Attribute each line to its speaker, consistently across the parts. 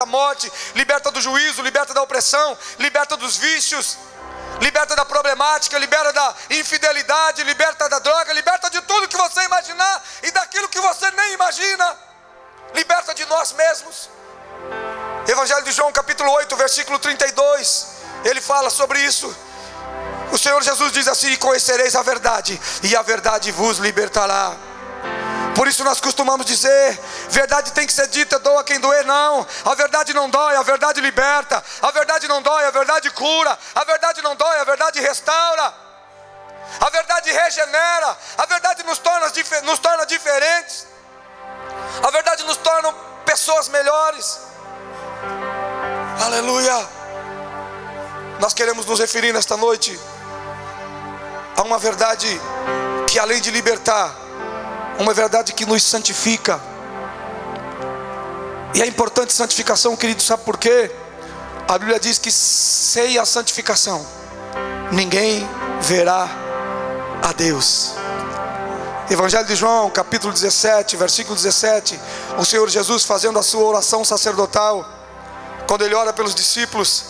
Speaker 1: da morte, liberta do juízo, liberta da opressão, liberta dos vícios, liberta da problemática, liberta da infidelidade, liberta da droga, liberta de tudo que você imaginar e daquilo que você nem imagina, liberta de nós mesmos. Evangelho de João capítulo 8, versículo 32, ele fala sobre isso. O Senhor Jesus diz assim: conhecereis a verdade, e a verdade vos libertará. Por isso nós costumamos dizer, verdade tem que ser dita, doa quem doer. Não, a verdade não dói, a verdade liberta. A verdade não dói, a verdade cura. A verdade não dói, a verdade restaura. A verdade regenera. A verdade nos torna diferentes. A verdade nos torna pessoas melhores. Aleluia. Nós queremos nos referir nesta noite a uma verdade que, além de libertar, uma verdade que nos santifica. E é importante santificação, querido, sabe por quê? A Bíblia diz que sem a santificação ninguém verá a Deus. Evangelho de João capítulo 17, versículo 17, o Senhor Jesus fazendo a sua oração sacerdotal, quando ele ora pelos discípulos,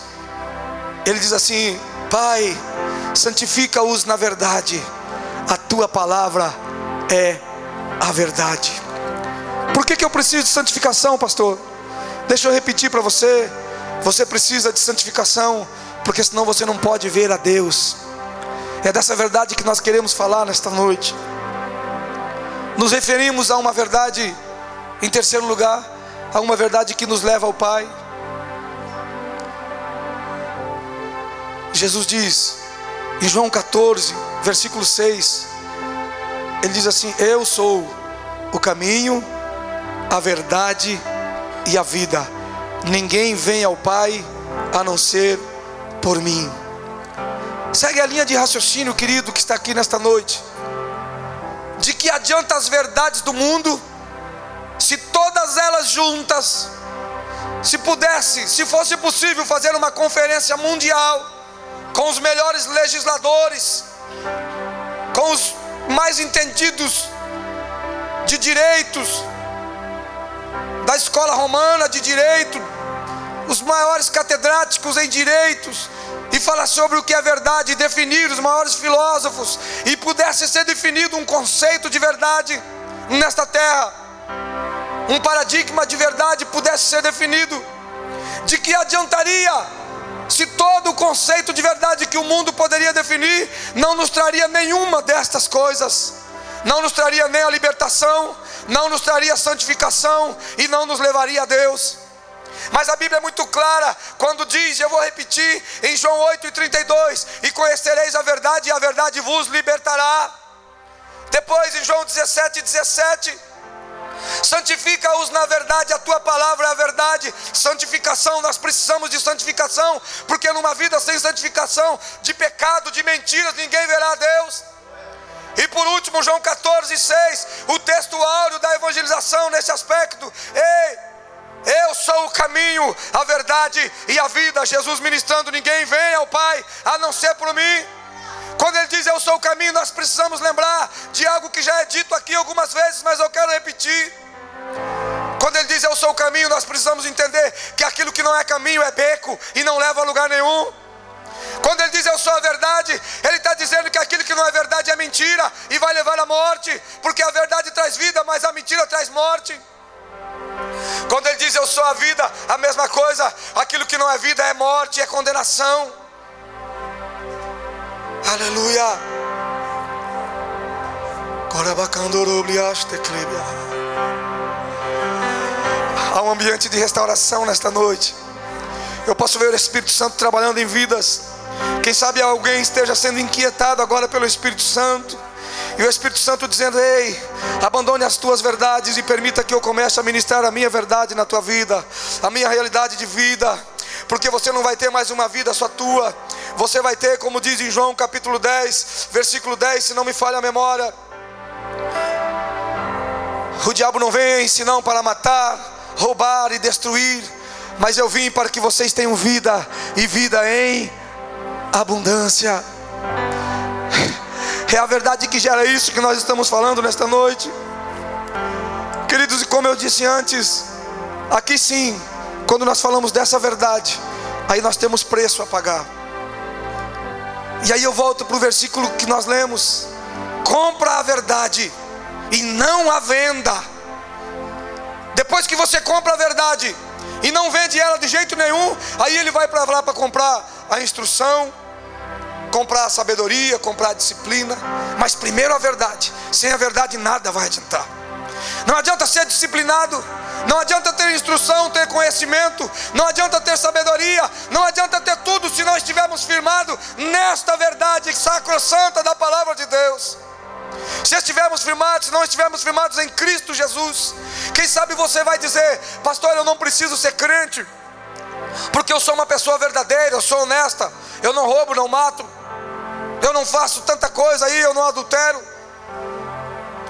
Speaker 1: ele diz assim: Pai, santifica-os na verdade, a tua palavra é a verdade. Por que eu preciso de santificação, pastor? Deixa eu repetir para você. Você precisa de santificação, porque senão você não pode ver a Deus. É dessa verdade que nós queremos falar nesta noite. Nos referimos a uma verdade, em terceiro lugar, a uma verdade que nos leva ao Pai. Jesus diz em João 14, versículo 6, ele diz assim: eu sou o caminho, a verdade e a vida. Ninguém vem ao Pai a não ser por mim. Segue a linha de raciocínio, querido, que está aqui nesta noite. De que adianta as verdades do mundo, se todas elas juntas, se fosse possível fazer uma conferência mundial, com os melhores legisladores, com os mais entendidos de direitos, da escola romana de direito, os maiores catedráticos em direitos, e falar sobre o que é verdade, e definir os maiores filósofos, e pudesse ser definido um conceito de verdade nesta terra, um paradigma de verdade pudesse ser definido, de que adiantaria se todo o conceito de verdade que o mundo poderia definir não nos traria nenhuma destas coisas? Não nos traria nem a libertação, não nos traria a santificação e não nos levaria a Deus. Mas a Bíblia é muito clara quando diz, eu vou repetir, em João 8:32, e conhecereis a verdade, e a verdade vos libertará. Depois em João 17:17, santifica-os na verdade, a tua palavra é a verdade. Santificação, nós precisamos de santificação, porque numa vida sem santificação, de pecado, de mentiras, ninguém verá a Deus. E por último, João 14:6, o texto áureo da evangelização nesse aspecto. Ei, eu sou o caminho, a verdade e a vida. Jesus ministrando: ninguém vem ao Pai a não ser por mim. Quando ele diz eu sou o caminho, nós precisamos lembrar de algo que já é dito aqui algumas vezes, mas eu quero repetir. Quando ele diz eu sou o caminho, nós precisamos entender que aquilo que não é caminho é beco e não leva a lugar nenhum. Quando ele diz eu sou a verdade, ele está dizendo que aquilo que não é verdade é mentira e vai levar à morte, porque a verdade traz vida, mas a mentira traz morte. Quando ele diz eu sou a vida, a mesma coisa, aquilo que não é vida é morte, é condenação. Aleluia. Há um ambiente de restauração nesta noite. Eu posso ver o Espírito Santo trabalhando em vidas. Quem sabe alguém esteja sendo inquietado agora pelo Espírito Santo, e o Espírito Santo dizendo: ei, abandone as tuas verdades e permita que eu comece a ministrar a minha verdade na tua vida, a minha realidade de vida. Porque você não vai ter mais uma vida só tua. Você vai ter, como diz em João capítulo 10, versículo 10, se não me falha a memória, o diabo não vem senão para matar, roubar e destruir, mas eu vim para que vocês tenham vida, e vida em abundância. É a verdade que gera isso que nós estamos falando nesta noite. Queridos, e como eu disse antes, aqui sim Quando nós falamos dessa verdade, aí nós temos preço a pagar. E aí eu volto para o versículo que nós lemos: compra a verdade e não a venda. Depois que você compra a verdade e não vende ela de jeito nenhum, aí ele vai para lá para comprar a instrução, comprar a sabedoria, comprar a disciplina. Mas primeiro a verdade. Sem a verdade nada vai adiantar. Não adianta ser disciplinado, não adianta ter instrução, ter conhecimento, não adianta ter sabedoria, não adianta ter tudo se não estivermos firmados nesta verdade sacrossanta da palavra de Deus. Se estivermos firmados, se não estivermos firmados em Cristo Jesus, quem sabe você vai dizer: pastor, eu não preciso ser crente, porque eu sou uma pessoa verdadeira, eu sou honesta, eu não roubo, não mato, eu não faço tanta coisa aí, eu não adultero.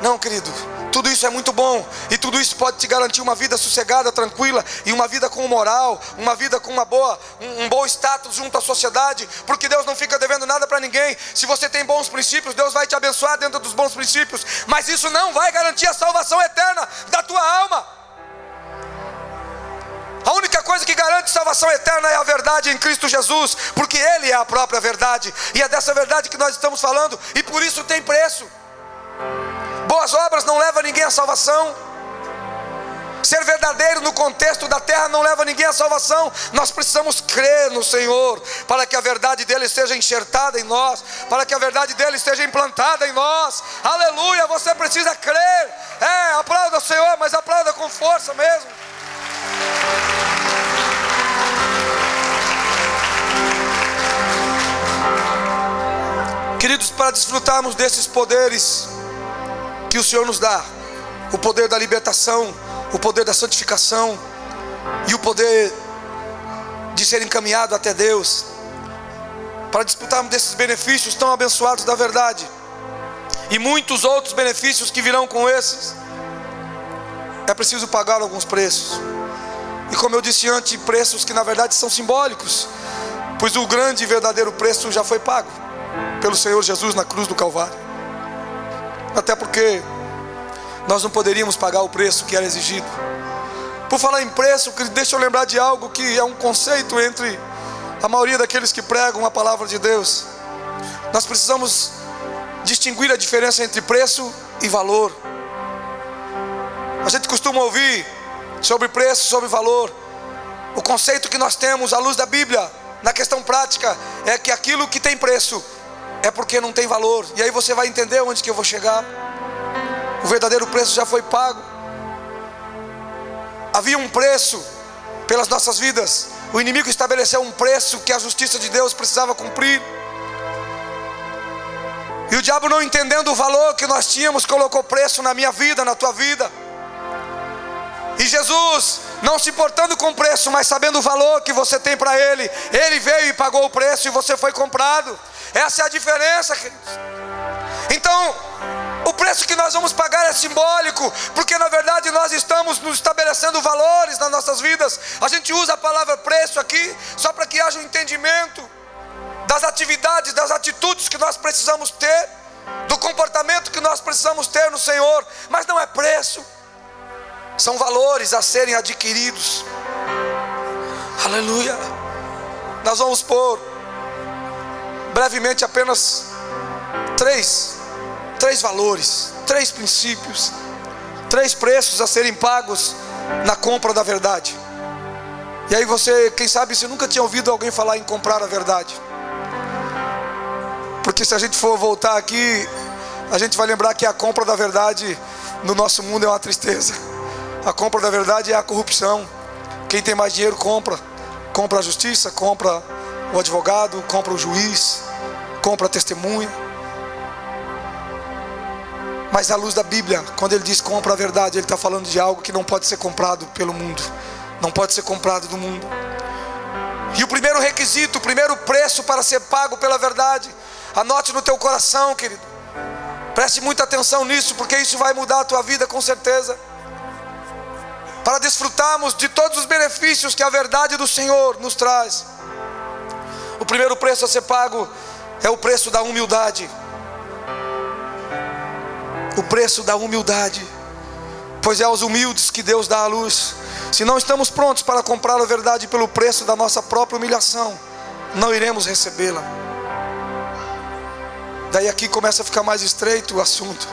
Speaker 1: Não, querido, tudo isso é muito bom, e tudo isso pode te garantir uma vida sossegada, tranquila, e uma vida com moral, uma vida com um bom status junto à sociedade, porque Deus não fica devendo nada para ninguém. Se você tem bons princípios, Deus vai te abençoar dentro dos bons princípios, mas isso não vai garantir a salvação eterna da tua alma. A única coisa que garante salvação eterna é a verdade em Cristo Jesus, porque Ele é a própria verdade, e é dessa verdade que nós estamos falando, e por isso tem preço. Boas obras não levam ninguém à salvação. Ser verdadeiro no contexto da terra não leva ninguém à salvação. Nós precisamos crer no Senhor, para que a verdade dele seja enxertada em nós, para que a verdade dele seja implantada em nós. Aleluia, você precisa crer. Aplauda o Senhor, mas aplauda com força mesmo. Queridos, para desfrutarmos desses poderes que o Senhor nos dá, o poder da libertação, o poder da santificação e o poder de ser encaminhado até Deus, para desfrutarmos desses benefícios tão abençoados da verdade e muitos outros benefícios que virão com esses, é preciso pagar alguns preços. E como eu disse antes, preços que na verdade são simbólicos, pois o grande e verdadeiro preço já foi pago pelo Senhor Jesus na cruz do Calvário. Até porque nós não poderíamos pagar o preço que era exigido. Por falar em preço, deixa eu lembrar de algo que é um conceito entre a maioria daqueles que pregam a palavra de Deus. Nós precisamos distinguir a diferença entre preço e valor. A gente costuma ouvir sobre preço, sobre valor. O conceito que nós temos à luz da Bíblia, na questão prática, é que aquilo que tem preço é porque não tem valor. E aí você vai entender onde que eu vou chegar. O verdadeiro preço já foi pago. Havia um preço pelas nossas vidas. O inimigo estabeleceu um preço que a justiça de Deus precisava cumprir. E o diabo, não entendendo o valor que nós tínhamos, colocou preço na minha vida, na tua vida. E Jesus, não se importando com o preço, mas sabendo o valor que você tem para Ele, Ele veio e pagou o preço e você foi comprado. Essa é a diferença, queridos. Então, o preço que nós vamos pagar é simbólico, porque na verdade nós estamos nos estabelecendo valores nas nossas vidas. A gente usa a palavra preço aqui só para que haja um entendimento das atividades, das atitudes que nós precisamos ter, do comportamento que nós precisamos ter no Senhor. Mas não é preço, são valores a serem adquiridos. Aleluia. Nós vamos pôr brevemente apenas três valores, 3 princípios, 3 preços a serem pagos na compra da verdade. E aí você, quem sabe, você nunca tinha ouvido alguém falar em comprar a verdade, porque se a gente for voltar aqui, a gente vai lembrar que a compra da verdade no nosso mundo é uma tristeza. A compra da verdade é a corrupção. Quem tem mais dinheiro compra a justiça, compra o advogado, compra o juiz, compra a testemunha. Mas à luz da Bíblia, quando ele diz compra a verdade, ele está falando de algo que não pode ser comprado pelo mundo, não pode ser comprado do mundo. E o primeiro requisito, o primeiro preço para ser pago pela verdade, anote no teu coração, querido, preste muita atenção nisso, porque isso vai mudar a tua vida com certeza. Para desfrutarmos de todos os benefícios que a verdade do Senhor nos traz, o primeiro preço a ser pago é o preço da humildade. O preço da humildade, pois é aos humildes que Deus dá a luz. Se não estamos prontos para comprar a verdade pelo preço da nossa própria humilhação, não iremos recebê-la. Daí aqui começa a ficar mais estreito o assunto.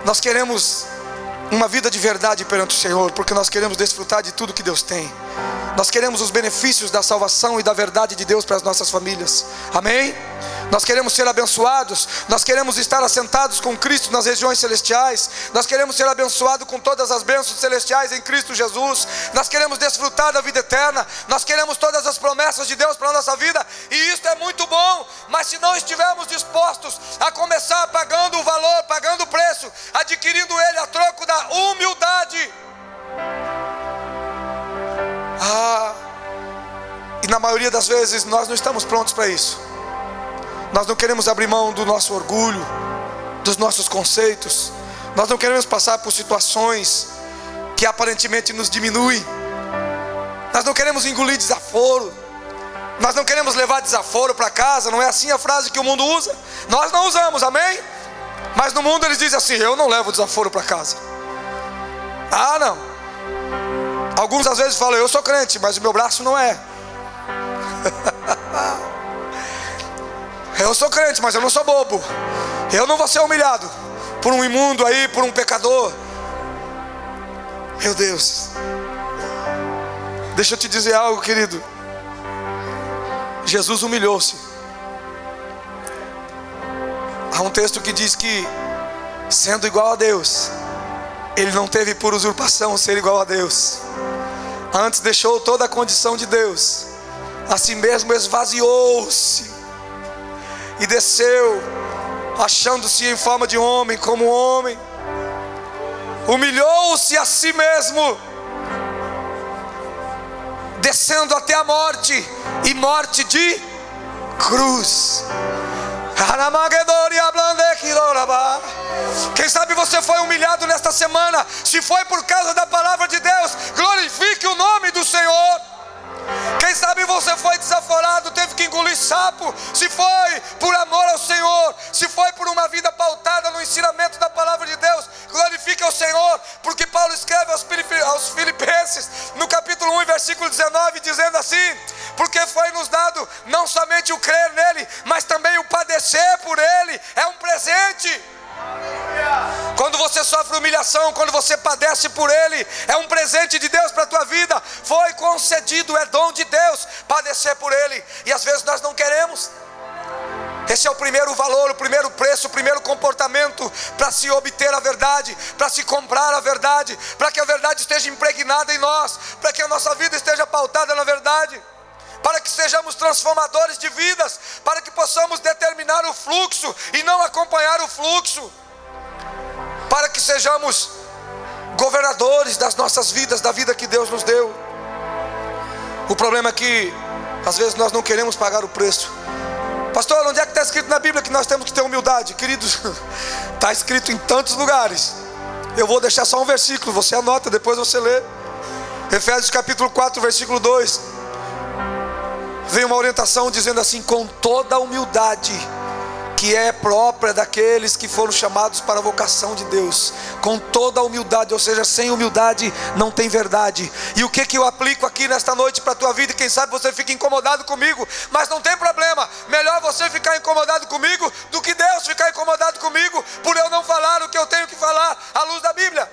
Speaker 1: Nós queremos uma vida de verdade perante o Senhor, porque nós queremos desfrutar de tudo que Deus tem. Nós queremos os benefícios da salvação e da verdade de Deus para as nossas famílias. Amém? Nós queremos ser abençoados. Nós queremos estar assentados com Cristo nas regiões celestiais. Nós queremos ser abençoados com todas as bênçãos celestiais em Cristo Jesus. Nós queremos desfrutar da vida eterna. Nós queremos todas as promessas de Deus para a nossa vida. E isso é muito bom. Mas se não estivermos dispostos a começar pagando o valor, pagando o preço, adquirindo ele a troco da humildade, e na maioria das vezes nós não estamos prontos para isso. Nós não queremos abrir mão do nosso orgulho, dos nossos conceitos. Nós não queremos passar por situações que aparentemente nos diminuem. Nós não queremos engolir desaforo. Nós não queremos levar desaforo para casa. Não é assim a frase que o mundo usa? Nós não usamos, amém? Mas no mundo eles dizem assim: eu não levo desaforo para casa. Ah, não. Alguns às vezes falam: eu sou crente, mas o meu braço não é. Eu sou crente, mas eu não sou bobo. Eu não vou ser humilhado por um imundo aí, por um pecador. Meu Deus. Deixa eu te dizer algo, querido. Jesus humilhou-se. Há um texto que diz que, sendo igual a Deus, ele não teve por usurpação ser igual a Deus. Antes deixou toda a condição de Deus. A si mesmo esvaziou-se e desceu, achando-se em forma de homem, como homem. Humilhou-se a si mesmo, descendo até a morte, e morte de cruz. Quem sabe você foi humilhado nesta semana. Se foi por causa da palavra de Deus, glorifique o nome do Senhor. Quem sabe você foi desaforado, teve que engolir sapo. Se foi por amor ao Senhor, se foi por uma vida pautada no ensinamento da palavra de Deus, glorifique ao Senhor. Porque Paulo escreve aos Filipenses, no capítulo 1, versículo 19, dizendo assim: porque foi nos dado não somente o crer nele, mas também o padecer por ele. É um presente. Quando você sofre humilhação, quando você padece por ele, é um presente de Deus para a tua vida. Foi concedido, é dom de Deus padecer por ele. E às vezes nós não queremos. Esse é o primeiro valor, o primeiro preço, o primeiro comportamento para se obter a verdade, para se comprar a verdade, para que a verdade esteja impregnada em nós, para que a nossa vida esteja pautada na verdade, para que sejamos transformadores de vidas, para que possamos determinar o fluxo e não acompanhar o fluxo, para que sejamos governadores das nossas vidas, da vida que Deus nos deu. O problema é que às vezes nós não queremos pagar o preço. Pastor, onde é que está escrito na Bíblia que nós temos que ter humildade? Queridos, está escrito em tantos lugares. Eu vou deixar só um versículo, você anota, depois você lê. Efésios capítulo 4, versículo 2. Vem uma orientação dizendo assim: com toda a humildade que é própria daqueles que foram chamados para a vocação de Deus. Com toda a humildade, ou seja, sem humildade não tem verdade. E o que eu aplico aqui nesta noite para a tua vida? Quem sabe você fica incomodado comigo, mas não tem problema. Melhor você ficar incomodado comigo do que Deus ficar incomodado comigo por eu não falar o que eu tenho que falar à luz da Bíblia.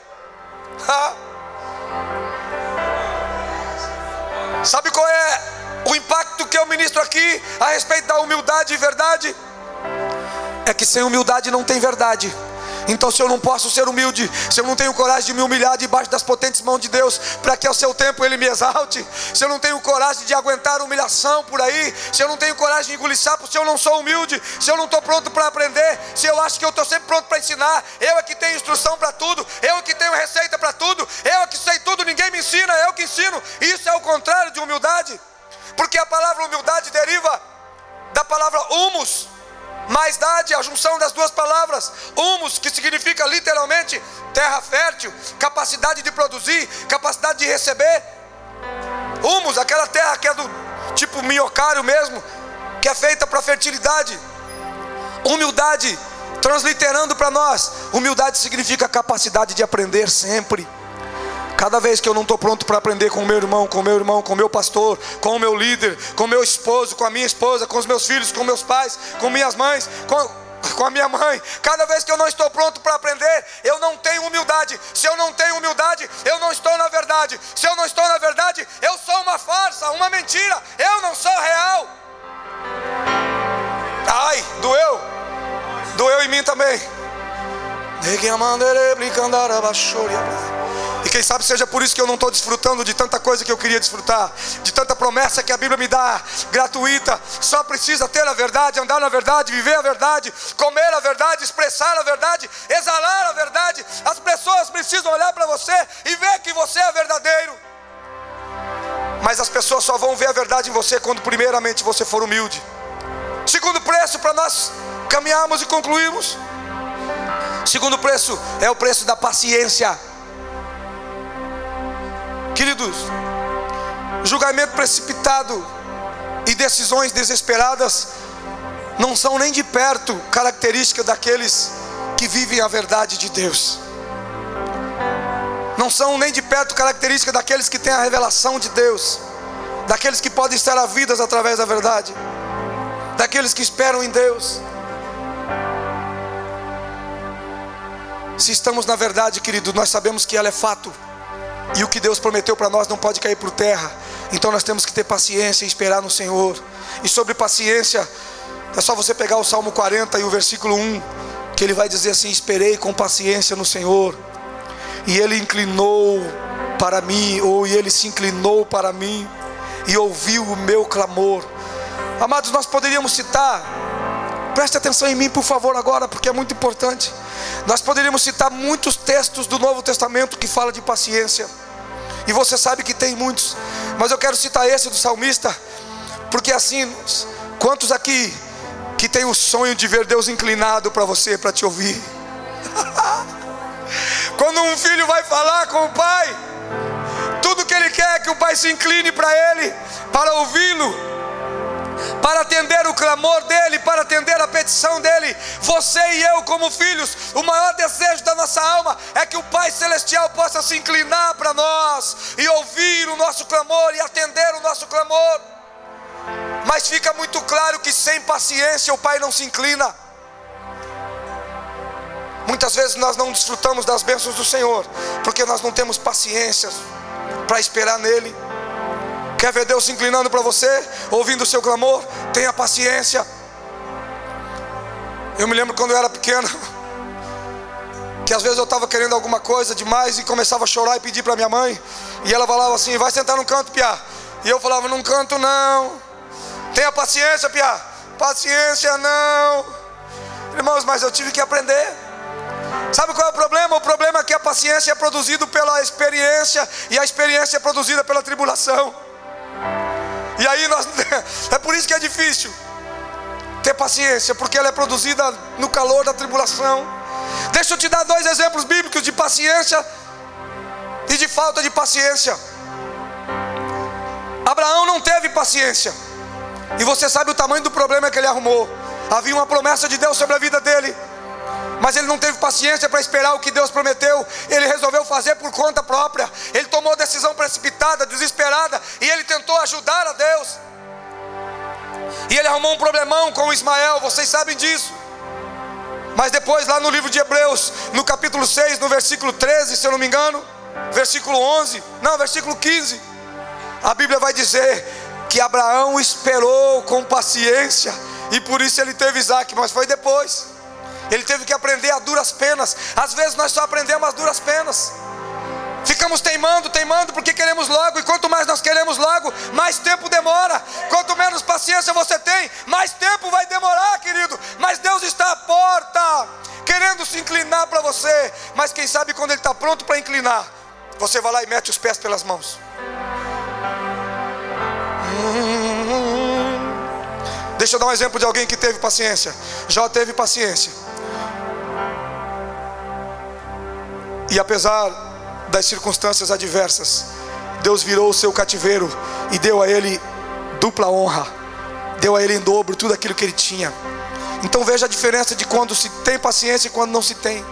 Speaker 1: Sabe qual é o impacto que eu ministro aqui a respeito da humildade e verdade? É que sem humildade não tem verdade. Então, se eu não posso ser humilde, se eu não tenho coragem de me humilhar debaixo das potentes mãos de Deus, para que ao seu tempo Ele me exalte, se eu não tenho coragem de aguentar humilhação por aí, se eu não tenho coragem de engolir sapo, se eu não sou humilde, se eu não estou pronto para aprender, se eu acho que eu estou sempre pronto para ensinar, eu é que tenho instrução para tudo, eu é que tenho receita para tudo, eu é que sei tudo, ninguém me ensina, eu que ensino. Isso é o contrário de humildade, porque a palavra humildade deriva da palavra humus, mais dade, a junção das duas palavras. Humus, que significa literalmente terra fértil, capacidade de produzir, capacidade de receber. Humus, aquela terra que é do tipo minhocário mesmo, que é feita para fertilidade. Humildade Transliterando para nós, humildade significa capacidade de aprender sempre. Cada vez que eu não estou pronto para aprender com o meu irmão, com o meu pastor, com o meu líder, com o meu esposo, com a minha esposa, com os meus filhos, com meus pais, com minhas mães, com a minha mãe, cada vez que eu não estou pronto para aprender, eu não tenho humildade. Se eu não tenho humildade, eu não estou na verdade. Se eu não estou na verdade, eu sou uma farsa, uma mentira. Eu não sou real. Ai, doeu em mim também. E quem sabe seja por isso que eu não estou desfrutando de tanta coisa que eu queria desfrutar, de tanta promessa que a Bíblia me dá, gratuita. Só precisa ter a verdade, andar na verdade, viver a verdade, comer a verdade, expressar a verdade, exalar a verdade. As pessoas precisam olhar para você e ver que você é verdadeiro. Mas as pessoas só vão ver a verdade em você quando primeiramente você for humilde. Segundo preço para nós caminharmos e concluirmos. Segundo preço é o preço da paciência. Queridos, julgamento precipitado e decisões desesperadas não são nem de perto característica daqueles que vivem a verdade de Deus. Não são nem de perto característica daqueles que têm a revelação de Deus, daqueles que podem estar a vidas através da verdade, daqueles que esperam em Deus. Se estamos na verdade, querido, nós sabemos que ela é fato. E o que Deus prometeu para nós não pode cair por terra. Então nós temos que ter paciência e esperar no Senhor. E sobre paciência, é só você pegar o Salmo 40 e o versículo 1, que ele vai dizer assim: esperei com paciência no Senhor, e Ele inclinou para mim, ou Ele se inclinou para mim, e ouviu o meu clamor. Amados, nós poderíamos citar, preste atenção em mim por favor agora, porque é muito importante. Nós poderíamos citar muitos textos do Novo Testamento que falam de paciência, e você sabe que tem muitos, mas eu quero citar esse do salmista, porque assim, quantos aqui que tem o sonho de ver Deus inclinado para você, para te ouvir? Quando um filho vai falar com o pai, tudo que ele quer é que o pai se incline para ele, para ouvi-lo, para atender o clamor dele, para atender a petição dele. Você e eu como filhos, o maior desejo da nossa alma é que o Pai Celestial possa se inclinar para nós e ouvir o nosso clamor e atender o nosso clamor. Mas fica muito claro que sem paciência o Pai não se inclina. Muitas vezes nós não desfrutamos das bênçãos do Senhor porque nós não temos paciência para esperar nele. Quer ver Deus se inclinando para você, ouvindo o seu clamor? Tenha paciência. Eu me lembro quando eu era pequeno, que às vezes eu estava querendo alguma coisa demais e começava a chorar e pedir para minha mãe, e ela falava assim: vai sentar num canto, Piá. E eu falava: não canto não. Tenha paciência, Piá. Paciência não. Irmãos, mas eu tive que aprender. Sabe qual é o problema? O problema é que a paciência é produzida pela experiência, e a experiência é produzida pela tribulação. E aí é por isso que é difícil ter paciência, porque ela é produzida no calor da tribulação. Deixa eu te dar 2 exemplos bíblicos de paciência e de falta de paciência. Abraão não teve paciência, e você sabe o tamanho do problema que ele arrumou. Havia uma promessa de Deus sobre a vida dele, mas ele não teve paciência para esperar o que Deus prometeu. Ele resolveu fazer por conta própria. Ele tomou decisão precipitada, desesperada, e ele tentou ajudar a Deus. E ele arrumou um problemão com Ismael, vocês sabem disso. Mas depois, lá no livro de Hebreus, no capítulo 6, no versículo 13, se eu não me engano, versículo 11, não, versículo 15, a Bíblia vai dizer que Abraão esperou com paciência, e por isso ele teve Isaac. Mas foi depois. Ele teve que aprender a duras penas. Às vezes nós só aprendemos as duras penas. Ficamos teimando porque queremos logo. E quanto mais nós queremos logo, mais tempo demora. Quanto menos paciência você tem, mais tempo vai demorar, querido. Mas Deus está à porta, querendo se inclinar para você. Mas quem sabe quando Ele está pronto para inclinar, você vai lá e mete os pés pelas mãos. Deixa eu dar um exemplo de alguém que teve paciência. Jó teve paciência. E apesar das circunstâncias adversas, Deus virou o seu cativeiro e deu a ele dupla honra. Deu a ele em dobro tudo aquilo que ele tinha. Então veja a diferença de quando se tem paciência e quando não se tem.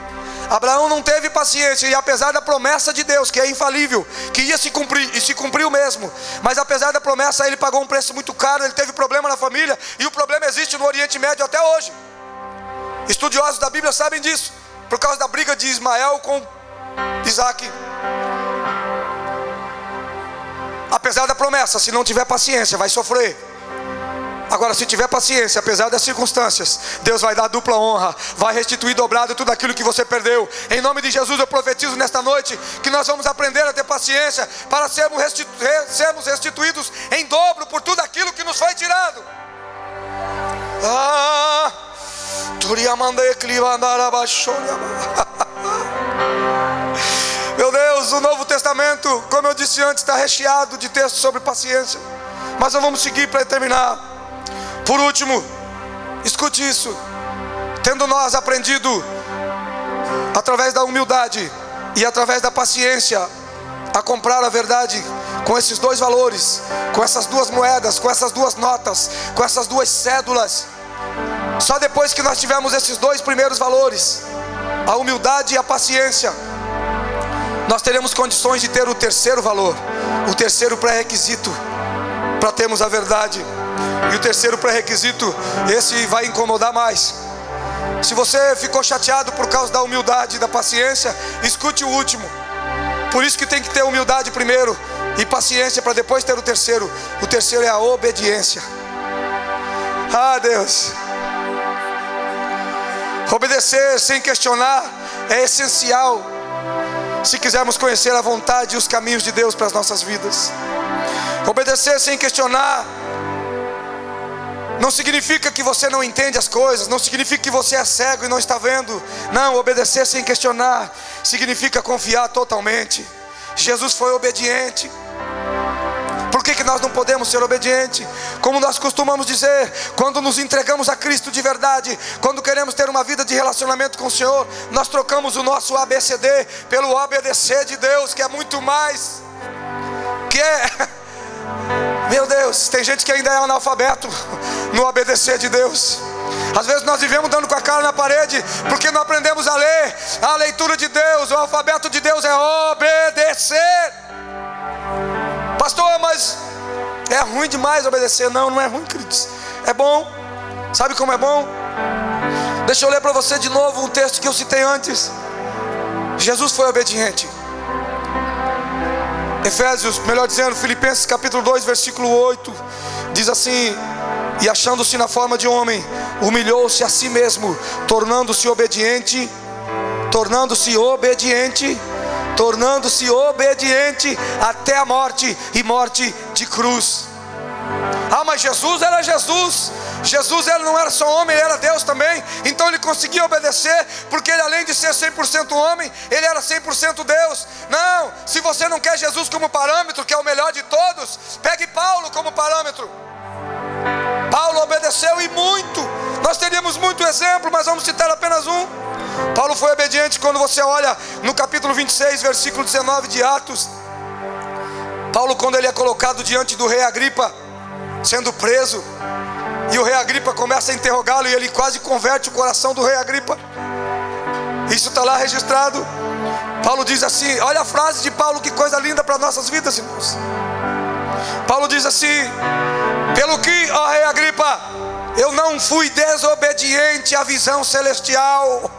Speaker 1: Abraão não teve paciência, e apesar da promessa de Deus, que é infalível, que ia se cumprir, e se cumpriu mesmo, mas apesar da promessa, ele pagou um preço muito caro. Ele teve problema na família, e o problema existe no Oriente Médio até hoje. Estudiosos da Bíblia sabem disso, por causa da briga de Ismael com Isaac. Apesar da promessa, se não tiver paciência, vai sofrer. Agora, se tiver paciência, apesar das circunstâncias, Deus vai dar dupla honra, vai restituir dobrado tudo aquilo que você perdeu. Em nome de Jesus, eu profetizo nesta noite que nós vamos aprender a ter paciência para sermos restituídos em dobro por tudo aquilo que nos foi tirado. Meu Deus, o Novo Testamento, como eu disse antes, está recheado de textos sobre paciência. Mas nós vamos seguir para terminar. Por último, escute isso: tendo nós aprendido através da humildade e através da paciência a comprar a verdade com esses dois valores, com essas duas moedas, com essas duas notas, com essas duas cédulas, só depois que nós tivermos esses dois primeiros valores, a humildade e a paciência, nós teremos condições de ter o terceiro valor, o terceiro pré-requisito para termos a verdade. E o terceiro pré-requisito, esse vai incomodar mais. Se você ficou chateado por causa da humildade e da paciência, escute o último. Por isso que tem que ter humildade primeiro e paciência para depois ter o terceiro. O terceiro é a obediência. Deus, obedecer sem questionar é essencial se quisermos conhecer a vontade e os caminhos de Deus para as nossas vidas. Obedecer sem questionar não significa que você não entende as coisas, não significa que você é cego e não está vendo. Não, obedecer sem questionar significa confiar totalmente. Jesus foi obediente. Por que nós não podemos ser obedientes? Como nós costumamos dizer, quando nos entregamos a Cristo de verdade, quando queremos ter uma vida de relacionamento com o Senhor, nós trocamos o nosso ABCD pelo obedecer de Deus, que é muito mais, que é... Meu Deus, tem gente que ainda é analfabeto no obedecer de Deus. Às vezes nós vivemos dando com a cara na parede porque não aprendemos a ler. A leitura de Deus, o alfabeto de Deus é obedecer. Pastor, mas é ruim demais obedecer. Não é ruim, queridos, é bom. Sabe como é bom? Deixa eu ler para você de novo um texto que eu citei antes. Jesus foi obediente. Efésios, melhor dizendo, Filipenses capítulo 2, versículo 8, diz assim: e achando-se na forma de homem, humilhou-se a si mesmo, tornando-se obediente até a morte, e morte de cruz. Mas Jesus era Jesus. Jesus ele não era só homem, ele era Deus também. Então ele conseguia obedecer, porque ele, além de ser 100% homem, ele era 100% Deus. Não, se você não quer Jesus como parâmetro, que é o melhor de todos, pegue Paulo como parâmetro. Paulo obedeceu e muito. Nós teríamos muito exemplo, mas vamos citar apenas um. Paulo foi obediente quando você olha no capítulo 26, versículo 19 de Atos. Paulo, quando ele é colocado diante do rei Agripa, sendo preso, e o rei Agripa começa a interrogá-lo, e ele quase converte o coração do rei Agripa. Isso está lá registrado. Paulo diz assim, olha a frase de Paulo, que coisa linda para nossas vidas, irmãos. Paulo diz assim: pelo que, ó rei Agripa, eu não fui desobediente à visão celestial.